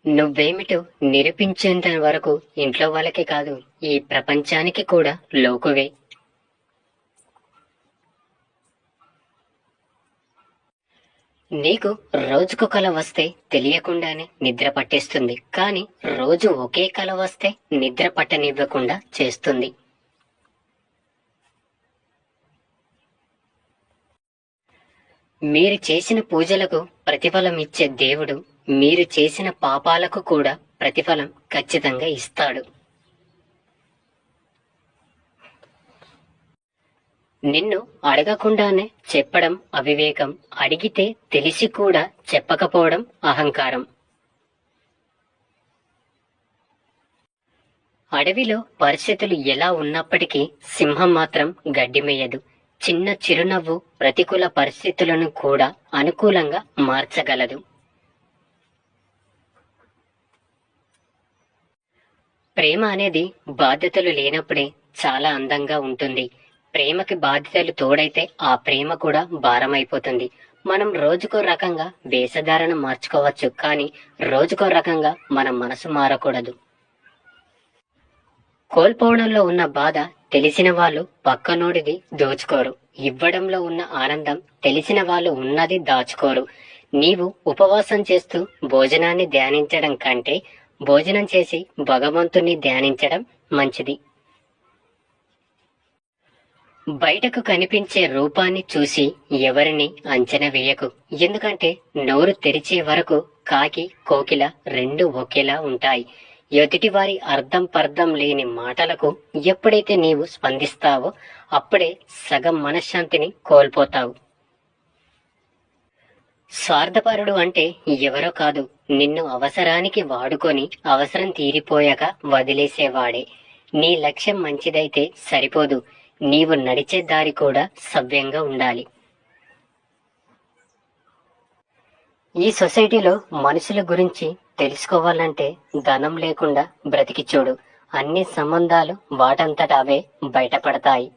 నువ్వేమిటో నిరూపించేంత వరకు ఇంట్లో వాళ్ళకే కాదు, ఈ ప్రపంచానికి కూడా లోకువే. నీకు రోజుకు కల వస్తే తెలియకుండానే నిద్ర పట్టేస్తుంది, కానీ రోజు ఒకే కల వస్తే నిద్ర పట్టనివ్వకుండా చేస్తుంది. మీరు చేసిన పూజలకు ప్రతిఫలం ఇచ్చే దేవుడు మీరు చేసిన పాపాలకు కూడా ప్రతిఫలం ఖచ్చితంగా ఇస్తాడు. నిన్ను అడగకుండానే చెప్పడం అవివేకం, అడిగితే తెలిసి కూడా చెప్పకపోవడం అహంకారం. అడవిలో పరిస్థితులు ఎలా ఉన్నప్పటికీ సింహం మాత్రం గడ్డిమేయదు. చిన్న చిరునవ్వు ప్రతికూల పరిస్థితులను కూడా అనుకూలంగా మార్చగలదు. ప్రేమ అనేది బాధ్యతలు లేనప్పుడే చాలా అందంగా ఉంటుంది. ప్రేమకి బాధ్యతలు తోడైతే ఆ ప్రేమ కూడా భారమైపోతుంది. మనం రోజుకో రకంగా వేషధారణ మార్చుకోవచ్చు, కానీ రోజుకో రకంగా మన మనసు మారకూడదు. కోల్పోవడంలో ఉన్న బాధ తెలిసిన వాళ్ళు పక్కనోడిది దోచుకోరు. ఇవ్వడంలో ఉన్న ఆనందం తెలిసిన వాళ్ళు ఉన్నది దాచుకోరు. నీవు ఉపవాసం చేస్తూ భోజనాన్ని ధ్యానించడం కంటే భోజనం చేసి భగవంతుణ్ణి ధ్యానించడం మంచిది. బయటకు కనిపించే రూపాన్ని చూసి ఎవరిని అంచనా వేయకు. ఎందుకంటే నోరు తెరిచే వరకు కాకి కోకిల రెండు ఒకేలా ఉంటాయి. ఎదుటివారి అర్థం పర్థం లేని మాటలకు ఎప్పుడైతే నీవు స్పందిస్తావో అప్పుడే సగం మనశ్శాంతిని కోల్పోతావు. స్వార్థపరుడు అంటే ఎవరో కాదు, నిన్ను అవసరానికి వాడుకొని అవసరం తీరిపోయాక వదిలేసేవాడే. నీ లక్ష్యం మంచిదైతే సరిపోదు, నీవు నడిచే దారి కూడా సవ్యంగా ఉండాలి. ఈ సొసైటీలో మనుషుల గురించి తెలుసుకోవాలంటే ధనం లేకుండా బ్రతికి చూడు. అన్ని సంబంధాలు వాటంతట అవే బయటపడతాయి.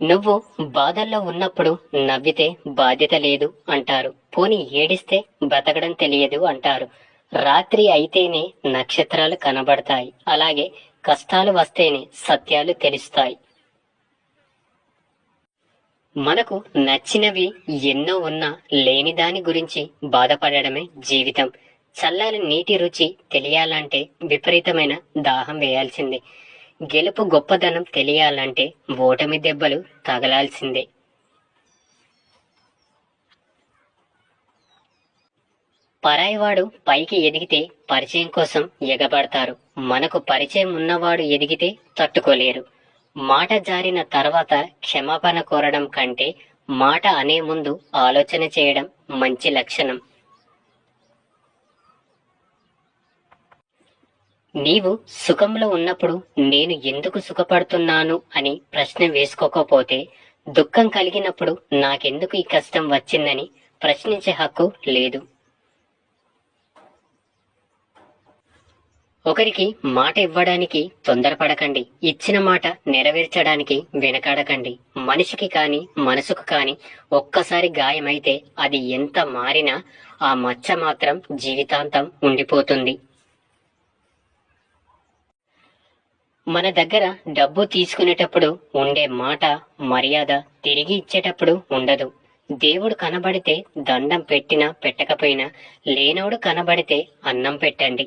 నువ్వు బాధల్లో ఉన్నప్పుడు నవ్వితే బాధ్యత లేదు అంటారు. పోనీ ఏడిస్తే బ్రతకడం తెలియదు అంటారు. రాత్రి అయితేనే నక్షత్రాలు కనబడతాయి, అలాగే కష్టాలు వస్తేనే సత్యాలు తెలుస్తాయి. మనకు నచ్చినవి ఎన్నో ఉన్నా లేని దాని గురించి బాధపడడమే జీవితం. చల్లని నీటి రుచి తెలియాలంటే విపరీతమైన దాహం వేయాల్సిందే. గెలుపు గొప్పదనం తెలియాలంటే ఓటమి దెబ్బలు తగలాల్సిందే. పరాయివాడు పైకి ఎదిగితే పరిచయం కోసం ఎగబడతారు. మనకు పరిచయం ఉన్నవాడు ఎదిగితే తట్టుకోలేరు. మాట జారిన తర్వాత క్షమాపణ కోరడం కంటే మాట అనే ముందు ఆలోచన చేయడం మంచి లక్షణం. నీవు సుఖంలో ఉన్నప్పుడు నేను ఎందుకు సుఖపడుతున్నాను అని ప్రశ్న వేసుకోకపోతే, దుఃఖం కలిగినప్పుడు నాకెందుకు ఈ కష్టం వచ్చిందని ప్రశ్నించే హక్కు లేదు. ఒకరికి మాట ఇవ్వడానికి తొందరపడకండి. ఇచ్చిన మాట నెరవేర్చడానికి వెనకాడకండి. మనిషికి కాని మనసుకు కాని ఒక్కసారి గాయమైతే అది ఎంత మారినా ఆ మచ్చ మాత్రం జీవితాంతం ఉండిపోతుంది. మన దగ్గర డబ్బు తీసుకునేటప్పుడు ఉండే మాట మర్యాద తిరిగి ఇచ్చేటప్పుడు ఉండదు. దేవుడు కనబడితే దండం పెట్టినా పెట్టకపోయినా లేనోడు కనబడితే అన్నం పెట్టండి.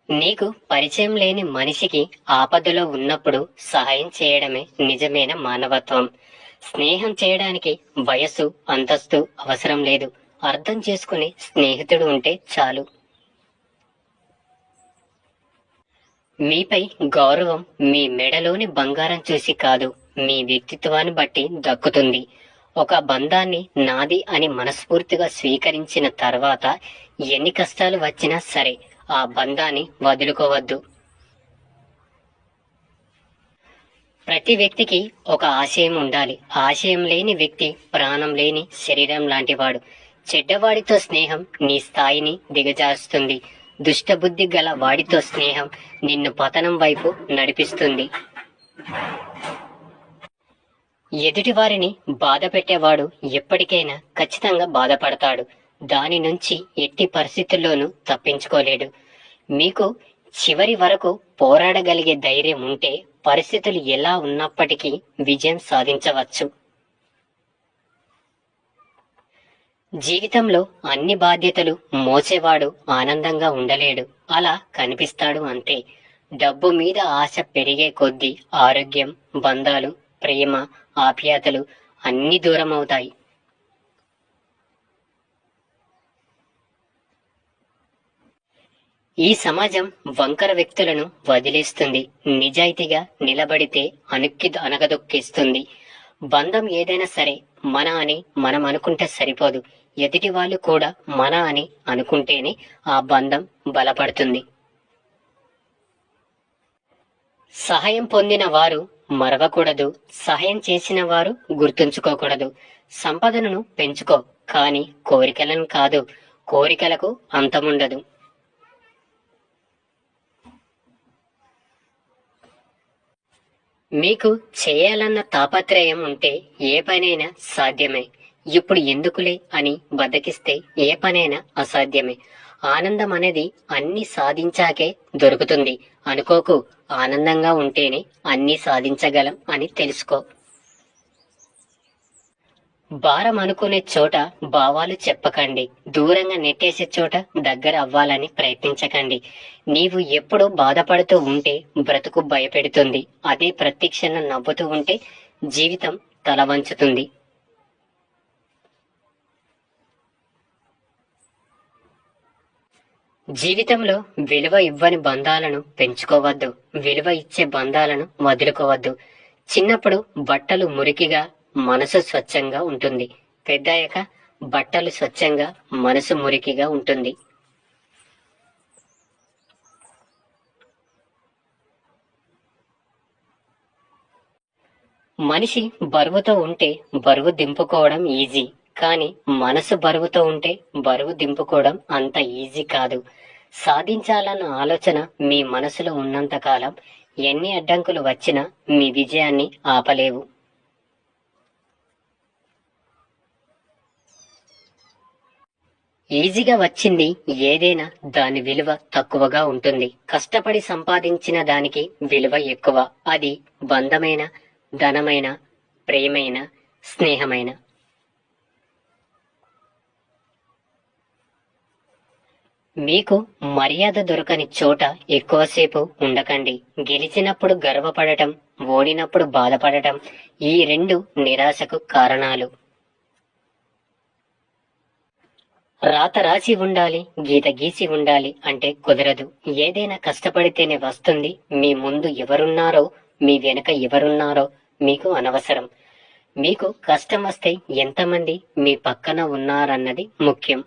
నీకు పరిచయం లేని మనిషికి ఆపదలో ఉన్నప్పుడు సహాయం చేయడమే నిజమైన మానవత్వం. స్నేహం చేయడానికి వయస్సు అంతస్తు అవసరం లేదు. అర్థం చేసుకునే స్నేహితుడు ఉంటే చాలు. మీపై గౌరవం మీ మెడలోని బంగారం చూసి కాదు, మీ వ్యక్తిత్వాన్ని బట్టి దక్కుతుంది. ఒక బంధాన్ని నాది అని మనస్ఫూర్తిగా స్వీకరించిన తర్వాత ఎన్ని కష్టాలు వచ్చినా సరే ఆ బంధాన్ని వదులుకోవద్దు. ప్రతి వ్యక్తికి ఒక ఆశయం ఉండాలి. ఆశయం లేని వ్యక్తి ప్రాణం లేని శరీరం లాంటివాడు. చెడ్డవాడితో స్నేహం నీ స్థాయిని దిగజారుస్తుంది. దుష్టబుద్ధి గల వాడితో స్నేహం నిన్ను పతనం వైపు నడిపిస్తుంది. ఎదుటి వారిని బాధ పెట్టేవాడు ఎప్పటికైనా ఖచ్చితంగా బాధపడతాడు. దాని నుంచి ఎట్టి పరిస్థితుల్లోనూ తప్పించుకోలేడు. మీకు చివరి వరకు పోరాడగలిగే ధైర్యం ఉంటే పరిస్థితులు ఎలా ఉన్నప్పటికీ విజయం సాధించవచ్చు. జీవితంలో అన్ని బాధ్యతలు మోసేవాడు ఆనందంగా ఉండలేడు, అలా కనిపిస్తాడు అంతే. డబ్బు మీద ఆశ పెరిగే కొద్దీ ఆరోగ్యం, బంధాలు, ప్రేమ, ఆప్యాయతలు అన్ని దూరం అవుతాయి. ఈ సమాజం వంకర వ్యక్తులను వదిలేస్తుంది. నిజాయితీగా నిలబడితే అనగదొక్కేస్తుంది. బంధం ఏదైనా సరే మన అని మనం అనుకుంటే సరిపోదు. ఎదుటి వాళ్ళు కూడా మన అని అనుకుంటేనే ఆ బంధం బలపడుతుంది. సహాయం పొందిన వారు మరవకూడదు, సహాయం చేసిన వారు గుర్తుంచుకోకూడదు. సంపదను పెంచుకో, కానీ కోరికలను కాదు. కోరికలకు అంతముండదు. మీకు చేయాలన్న తాపత్రయం ఉంటే ఏ పనైనా సాధ్యమే. ఇప్పుడు ఎందుకులే అని బద్దకిస్తే ఏ పనైనా అసాధ్యమే. ఆనందం అనేది అన్ని సాధించాకే దొరుకుతుంది అనుకోకు. ఆనందంగా ఉంటేనే అన్ని సాధించగలం అని తెలుసుకో. భారం అనుకునే చోట భావాలు చెప్పకండి. దూరంగా నెట్టేసే చోట దగ్గర అవ్వాలని ప్రయత్నించకండి. నీవు ఎప్పుడు బాధపడుతూ ఉంటే బ్రతుకు భయపెడుతుంది. అదే ప్రతిక్షణం నవ్వుతూ ఉంటే జీవితం తల వంచుతుంది. జీవితంలో విలువ ఇవ్వని బంధాలను పెంచుకోవద్దు. విలువ ఇచ్చే బంధాలను వదులుకోవద్దు. చిన్నప్పుడు బట్టలు మురికిగా, మనసు స్వచ్ఛంగా ఉంటుంది. పెద్దయ్యాక బట్టలు స్వచ్ఛంగా, మనసు మురికిగా ఉంటుంది. మనిషి బరువుతో ఉంటే బరువు దింపుకోవడం ఈజీ, కానీ మనసు బరువుతో ఉంటే బరువు దింపుకోవడం అంత ఈజీ కాదు. సాధించాలన్న ఆలోచన మీ మనసులో ఉన్నంత కాలం ఎన్ని అడ్డంకులు వచ్చినా మీ విజయాన్ని ఆపలేవు. ఈజీగా వచ్చింది ఏదైనా దాని విలువ తక్కువగా ఉంటుంది. కష్టపడి సంపాదించిన దానికి విలువ ఎక్కువ. అది బంధమైన, ధనమైన, ప్రేమైన, స్నేహమైన. మీకు మర్యాద దొరకని చోట ఎక్కువసేపు ఉండకండి. గెలిచినప్పుడు గర్వపడటం, ఓడినప్పుడు బాధపడటం ఈ రెండు నిరాశకు కారణాలు. రాత రాసి ఉండాలి, గీత గీసి ఉండాలి అంటే కుదరదు. ఏదైనా కష్టపడితేనే వస్తుంది. మీ ముందు ఎవరున్నారో, మీ వెనుక ఎవరున్నారో మీకు అనవసరం. మీకు కష్టం వస్తే ఎంతమంది మీ పక్కన ఉన్నారన్నది ముఖ్యం.